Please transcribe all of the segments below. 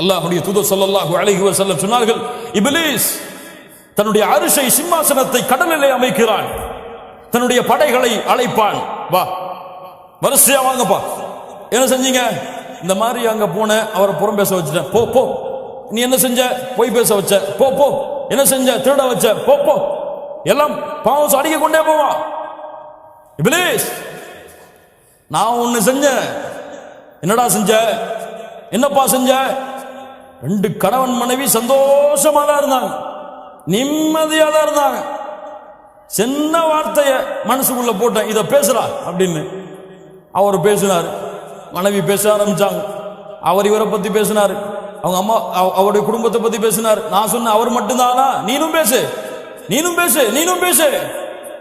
அல்லாஹ்வுடைய தூதர் ஸல்லல்லாஹு அலைஹி வஸல்லம் சொன்னார்கள், இப்லீஸ் தன்னுடைய அரிசை சிம்மாசனத்தை கடலிலே அமைக்கிறான், தன்னுடைய படைகளை அழைப்பான், வா வரிசையா வாங்கப்பா. என்ன செஞ்சீங்க? இந்த மாதிரி அங்க போன, அவரை புறம் பேச வச்சுட்டேன், போ போ. நீ என்ன செஞ்ச? பொய் பேச வச்ச, போ போ. என்ன செஞ்ச? திருட வச்ச, போ போ. எல்லாம் பாவம் அடிக்க கொண்டே போவான். இப்லீஸ், நான் ஒன்னு செஞ்சேன். என்னடா செஞ்ச? என்னப்பா செஞ்ச? 2 கணவன் மனைவி சந்தோஷமா தான் இருந்தாங்க, நிம்மதியா தான் இருந்தாங்க. சின்ன வார்த்தைய மனசுக்குள்ள போட்டேன், இத பேசுறா அப்படின்னு. அவர் பேசினார், மனைவி பேச ஆரம்பிச்சாங்க. அவர் இவரை பத்தி பேசினார், அவங்க அம்மா அவருடைய குடும்பத்தை பத்தி பேசினார். நான் சொன்னேன், அவர் மட்டும்தானா? நீனும் பேசு, நீனும் பேசு, நீனும் பேசு.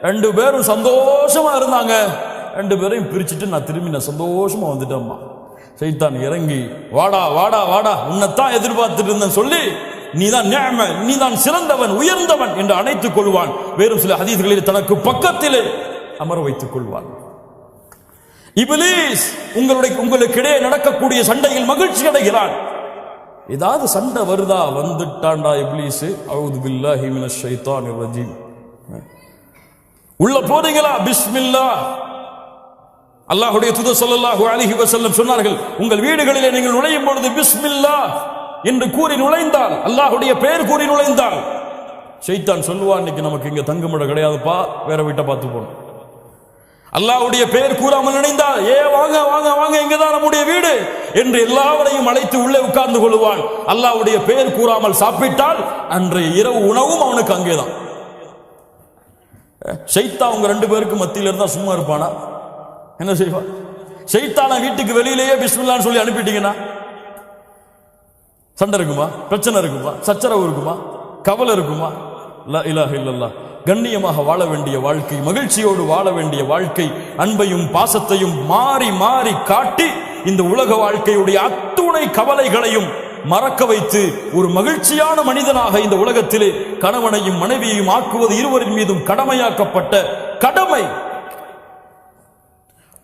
2 பேரும் சந்தோஷமா இருந்தாங்க. 2 பேரையும் பிரிச்சுட்டு நான் திரும்பி சந்தோஷமா வந்துட்டேம்மா. சைத்தான் இறங்கி, வாடா வாடா வாடா, உன்னைத்தான் எதிர்பார்த்துட்டு இருந்தேன் சொல்லி, நீதான் நிஅம, நீதான் சிறந்தவன், உயர்ந்தவன் என்று அணைத்துக் கொள்வான். வேறு சில ஹதீஸ்களில் தனக்கு பக்கத்திலே அமர வைத்துக் கொள்வான். இப்லீஸ் உங்களுக்கிடையே நடக்கக்கூடிய சண்டையில் மகிழ்ச்சி அடைகிறான். ஏதாவது சண்டை வருதா? வந்துட்டான்டா இப்லீஸ், அஊது பில்லாஹி மினஷ் ஷைத்தானிர் ரஜீம். உள்ள போறீங்களா? பிஸ்மில்லாஹ். அல்லாஹ்வுடைய தூதர் ஸல்லல்லாஹு அலைஹி வஸல்லம் சொன்னார்கள், உங்கள் வீடுகளிலே நீங்கள் நுழையும் பொழுது பிஸ்மில்லாஹ் என்று கூறி நுழைந்தால், அல்லாஹ்வுடைய பெயர் கூறி நுழைந்தால், ஷைத்தான் சொல்லுவான், இன்னைக்கு நமக்கு இங்க தங்குமிடம் கிடையாதுப்பா, வேற வீட்டை பார்த்து போகணும். அல்லாஹ்வுடைய பெயர் கூறாமல் நினைந்தால், ஏ வாங்க வாங்க வாங்க, இங்கதான் நம்முடைய வீடு என்று எல்லாவரையும் அழைத்து உள்ளே உட்கார்ந்து கொள்வான். அல்லாஹ்வுடைய பெயர் கூறாமல் சாப்பிட்டால் அன்றைய இரவு உணவும் அவனுக்கு அங்கேதான். ஷைத்தான் உங்க 2 பேருக்கு மத்தியில இருந்தா சும்மா இருப்பானா? என்ன செய்வான்? ஷைத்தான வீட்டுக்கு வெளியிலேயே பிஸ்மில்லான்னு சொல்லி அனுப்பிட்டீங்கன்னா சண்டை இருக்குமா? பிரச்சனை இருக்குமா? சச்சரவு இருக்குமா? கவலை இருக்குமா? லா இலாஹ இல்லல்லாஹ். கண்ணியமாக வாழ வேண்டிய வாழ்க்கை, மகிழ்ச்சியோடு வாழ வேண்டிய வாழ்க்கை, அன்பையும் பாசத்தையும் மாறி மாறி காட்டி இந்த உலக வாழ்க்கையுடைய அத்துணை கவலைகளையும் மறக்க வைத்து ஒரு மகிழ்ச்சியான மனிதனாக இந்த உலகத்திலே கணவனையும் மனைவியையும் ஆக்குவது இருவரின் மீதும் கடமையாக்கப்பட்ட கடமை.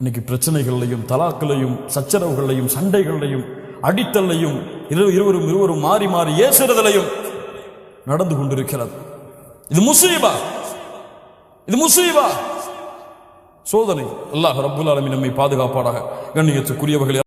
இன்னைக்கு பிரச்சனைகளையும், தலாக்களையும், சச்சரவுகளையும், சண்டைகளையும், அடித்தலையும், இருவரும் மாறி மாறி ஏசுறதிலையும் நடந்து கொண்டிருக்கிறது. இது முஸீபா, இது முஸீபா, சோதனை. அல்லாஹ் ரப்புல் ஆலமீன் நம்மை பாதுகாப்பானாக. கண்ணியத்துக்குரியவர்களே,